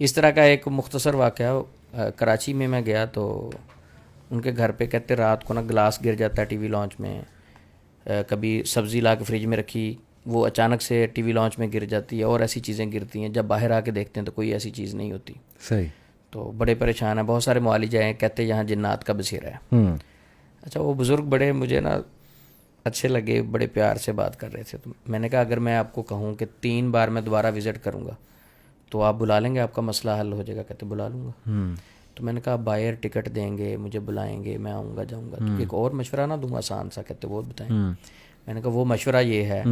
اس طرح کا ایک مختصر واقعہ، کراچی میں گیا تو ان کے گھر پہ کہتے رات کو نا گلاس گر جاتا ہے ٹی وی لانچ میں، کبھی سبزی لا کے فریج میں رکھی وہ اچانک سے ٹی وی لانچ میں گر جاتی ہے، اور ایسی چیزیں گرتی ہیں، جب باہر آ کے دیکھتے ہیں تو کوئی ایسی چیز نہیں ہوتی. صحیح. تو بڑے پریشان ہیں، بہت سارے معالج ہیں کہتے یہاں جنات کا بسیرا ہے. اچھا وہ بزرگ بڑے مجھے نا اچھے لگے، بڑے پیار سے بات کر رہے تھے. تو میں نے کہا اگر میں آپ کو کہوں کہ 3 بار میں دوبارہ وزٹ کروں گا تو آپ بلا لیں گے، آپ کا مسئلہ حل ہو جائے گا؟ کہتے بلا لوں گا. تو میں نے کہا بائر ٹکٹ دیں گے، مجھے بلائیں گے، میں آؤں گا جاؤں گا. تو ایک اور مشورہ نہ دوں آسان سا؟ کہتے وہ بتائیں. میں نے کہا وہ مشورہ یہ ہے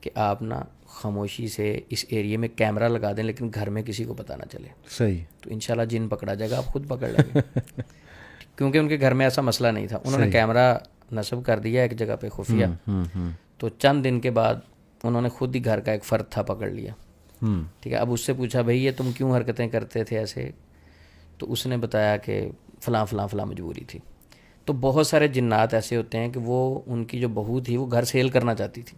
کہ آپ نا خاموشی سے اس ایریے میں کیمرہ لگا دیں، لیکن گھر میں کسی کو پتہ نہ چلے. صحیح. تو انشاءاللہ جن پکڑا جائے گا، آپ خود پکڑ لیں گے. کیونکہ ان کے گھر میں ایسا مسئلہ نہیں تھا، انہوں نے کیمرہ نصب کر دیا ایک جگہ پہ خفیہ. تو چند دن کے بعد انہوں نے خود ہی گھر کا ایک فرد تھا پکڑ لیا. ٹھیک ہے. اب اس سے پوچھا بھائی یہ تم کیوں حرکتیں کرتے تھے ایسے؟ تو اس نے بتایا کہ فلاں فلاں فلاں مجبوری تھی. تو بہت سارے جنات ایسے ہوتے ہیں کہ وہ ان کی جو بہو تھی وہ گھر سیل کرنا چاہتی تھی.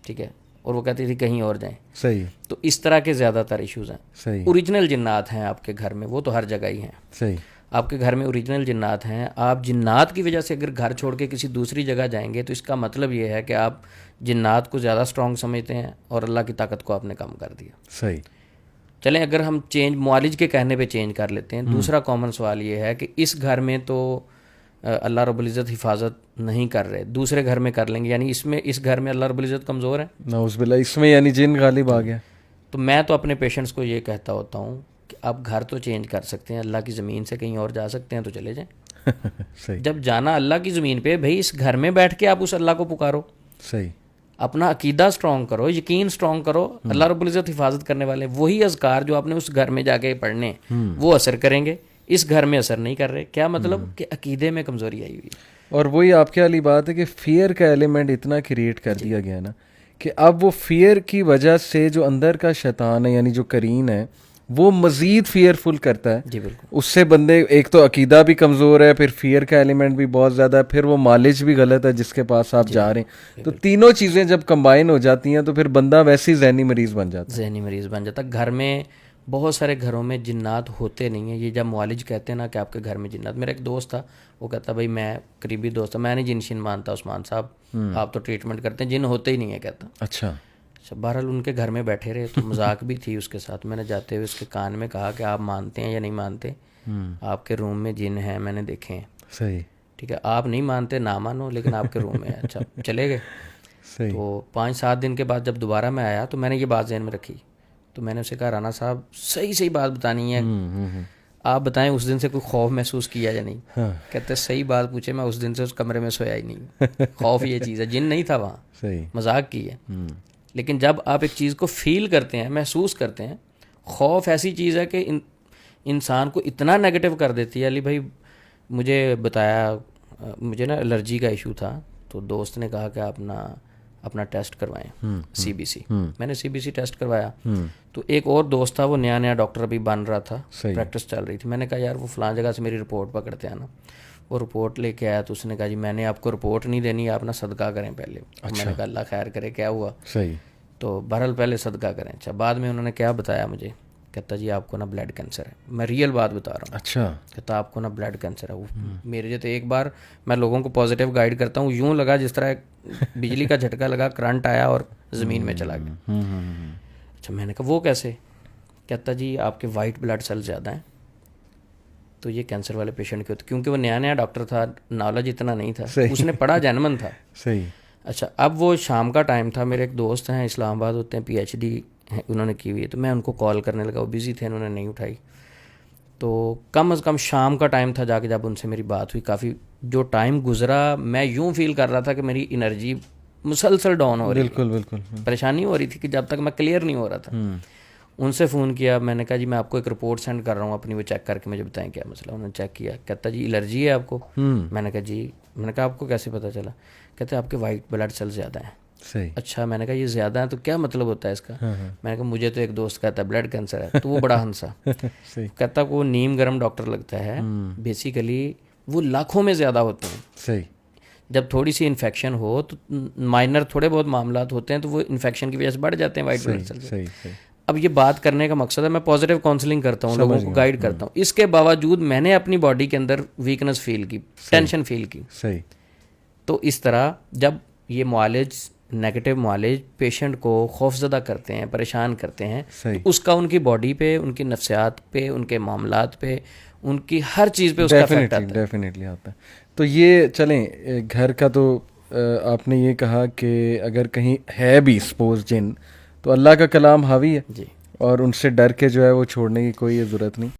ٹھیک ہے. اور وہ کہتی تھی کہیں اور جائیں. صحیح. تو اس طرح کے زیادہ تر ایشوز ہیں. صحیح. اوریجنل جنات ہیں آپ کے گھر میں، وہ تو ہر جگہ ہی ہیں. صحیح. آپ کے گھر میں اوریجنل جنات ہیں. آپ جنات کی وجہ سے اگر گھر چھوڑ کے کسی دوسری جگہ جائیں گے تو اس کا مطلب یہ ہے کہ آپ جنات کو زیادہ اسٹرانگ سمجھتے ہیں اور اللہ کی طاقت کو آپ نے کم کر دیا. صحیح. چلیں اگر ہم چینج معالج کے کہنے پہ چینج کر لیتے ہیں. دوسرا کامن سوال یہ ہے کہ اس گھر میں تو اللہ رب العزت حفاظت نہیں کر رہے، دوسرے گھر میں کر لیں گے، یعنی اس گھر میں اللہ رب العزت کمزور ہے. نعوذ باللہ، اس میں یعنی جن غالب آ گیا. تو میں تو اپنے پیشنٹس کو یہ کہتا ہوتا ہوں کہ آپ گھر تو چینج کر سکتے ہیں، اللہ کی زمین سے کہیں اور جا سکتے ہیں تو چلے جائیں. صحیح. جب جانا اللہ کی زمین پہ، بھائی اس گھر میں بیٹھ کے آپ اس اللہ کو پکارو. صحیح. اپنا عقیدہ اسٹرانگ کرو، یقین اسٹرانگ کرو. اللہ رب العزت حفاظت کرنے والے وہی اذکار جو آپ نے اس گھر میں جا کے پڑھنے وہ اثر کریں گے. اس گھر میں اثر نہیں کر رہے. کیا مطلب؟ کہ عقیدے میں کمزوری آئی ہوئی. اور وہی آپ کے والی بات ہے کہ فیئر کا ایلیمنٹ اتنا کریٹ کر دیا گیا نا کہ اب وہ فیئر کی وجہ سے جو اندر کا شیطان ہے یعنی جو کرین ہے وہ مزید فیئر فل کرتا ہے. جی بالکل. اس سے بندے ایک تو عقیدہ بھی کمزور ہے، پھر فیئر کا ایلیمنٹ بھی بہت زیادہ ہے، پھر وہ مالج بھی غلط ہے جس کے پاس آپ جا رہے ہیں. تو تینوں چیزیں جب کمبائن ہو جاتی ہیں تو پھر بندہ ویسے ہی ذہنی مریض بن جاتا ہے. ذہنی مریض بن جاتا. گھر میں بہت سارے گھروں میں جنات ہوتے نہیں ہیں. یہ جب معالج کہتے ہیں نا کہ آپ کے گھر میں جنات، میرا ایک دوست تھا وہ کہتا بھائی میں قریبی دوست تھا، میں نہیں جن شن مانتا عثمان صاحب، آپ تو ٹریٹمنٹ کرتے ہیں، جن ہوتے ہی نہیں ہے کہتا. اچھا. بہرحال ان کے گھر میں بیٹھے رہے تو مذاق بھی تھی اس کے ساتھ. میں نے جاتے ہوئے اس کے کان میں کہا کہ آپ مانتے ہیں یا نہیں مانتے؟ آپ کے روم میں جن ہیں، میں نے دیکھے ہیں. صحیح. ٹھیک ہے. آپ نہیں مانتے نہ مانو، لیکن آپ کے روم میں ہے. اچھا چلے گئے. صحیح. تو 5-7 دن کے بعد جب دوبارہ میں آیا تو میں نے یہ بات ذہن میں رکھی. تو میں نے اسے کہا رانا صاحب صحیح بات بتانی ہے، آپ بتائیں اس دن سے کوئی خوف محسوس کیا یا نہیں؟ کہتے صحیح بات پوچھے، میں اس دن سے اس کمرے میں سویا ہی نہیں. خوف یہ چیز ہے، جن نہیں تھا وہاں. صحیح. مذاق کی ہے. لیکن جب آپ ایک چیز کو فیل کرتے ہیں، محسوس کرتے ہیں، خوف ایسی چیز ہے کہ انسان کو اتنا نیگیٹو کر دیتی ہے. علی بھائی مجھے بتایا، مجھے نا الرجی کا ایشو تھا، تو دوست نے کہا کہ آپ اپنا ٹیسٹ کروائیں CBC. میں نے CBC ٹیسٹ کروایا. تو ایک اور دوست تھا، وہ نیا ڈاکٹر ابھی بن رہا تھا، پریکٹس چل رہی تھی. میں نے کہا یار وہ فلاں جگہ سے میری رپورٹ پکڑتے ہیں نا. وہ رپورٹ لے کے آیا تو اس نے کہا جی میں نے آپ کو رپورٹ نہیں دینی، آپ نا صدقہ کریں پہلے. میں نے کہا اللہ خیر کرے. کیا ہوا؟ صحیح. تو بہرحال پہلے صدقہ کریں. اچھا بعد میں انہوں نے کیا بتایا مجھے، کہتا جی آپ کو نا بلڈ کینسر ہے. میں ریئل بات بتا رہا ہوں. اچھا. کہتا آپ کو نا بلڈ کینسر ہے. میرے جو تو ایک بار میں لوگوں کو پازیٹیو گائیڈ کرتا ہوں، یوں لگا جس طرح بجلی کا جھٹکا لگا، کرنٹ آیا اور زمین میں چلا گیا. اچھا میں نے کہا وہ کیسے؟ کہتا جی آپ کے وائٹ بلڈ سیل زیادہ ہیں تو یہ کینسر والے پیشنٹ کے ہوتے. کیونکہ وہ نیا ڈاکٹر تھا، نالج اتنا نہیں تھا، اس نے پڑھا جینمن تھا. صحیح. اچھا اب وہ شام کا ٹائم تھا. میرے ایک دوست ہیں اسلام آباد ہوتے ہیں، PhD انہوں نے کی ہوئی ہے. تو میں ان کو کال کرنے لگا، وہ بزی تھے، انہوں نے نہیں اٹھائی. تو کم از کم شام کا ٹائم تھا جا کے جب ان سے میری بات ہوئی. کافی جو ٹائم گزرا میں یوں فیل کر رہا تھا کہ میری انرجی مسلسل ڈاؤن ہو رہی. بالکل. پریشانی ہو رہی تھی کہ جب تک میں کلیئر نہیں ہو رہا تھا. ان سے فون کیا، میں نے کہا جی میں آپ کو ایک رپورٹ سینڈ کر رہا ہوں اپنی، وہ چیک کر کے مجھے بتائیں کیا مسئلہ. انہوں نے چیک کیا، کہتا جی الرجی ہے آپ کو. میں نے کہا جی. میں نے کہا آپ کو کیسے پتہ چلا؟ کہتے آپ کے وائٹ بلڈ سیل زیادہ ہیں. صحیح. اچھا میں نے کہا یہ زیادہ ہیں تو کیا مطلب ہوتا ہے اس کا؟ میں نے کہا مجھے تو ایک دوست کہتا ہے بلڈ کینسر ہے. تو وہ بڑا ہنسا. کہتا وہ نیم گرم ڈاکٹر لگتا ہے، بیسیکلی وہ لاکھوں میں زیادہ ہوتے ہیں. صحیح. جب تھوڑی سی انفیکشن ہو تو مائنر تھوڑے بہت معاملات ہوتے ہیں تو وہ انفیکشن کی وجہ سے بڑھ جاتے ہیں وائٹ بلڈ سیل. اب یہ بات کرنے کا مقصد ہے میں پازیٹیو کاؤنسلنگ کرتا ہوں, لوگوں کو گائیڈ کرتا ہوں, اس کے باوجود میں نے اپنی باڈی کے اندر ویکنس فیل کی, ٹینشن فیل کی. صحیح. تو اس طرح جب یہ معالج, نیگیٹو معالج پیشنٹ کو خوف زدہ کرتے ہیں, پریشان کرتے ہیں, تو اس کا ان کی باڈی پہ, ان کی نفسیات پہ, ان کے معاملات پہ, ان کی ہر چیز پہ اس کا افیکٹ آتا ہے. ڈیفینیٹلی آتا ہے. تو یہ چلیں گھر کا تو آپ نے یہ کہا کہ اگر کہیں ہے بھی سپوز جن, تو اللہ کا کلام حاوی ہے, جی, اور ان سے ڈر کے جو ہے وہ چھوڑنے کی کوئی ضرورت نہیں.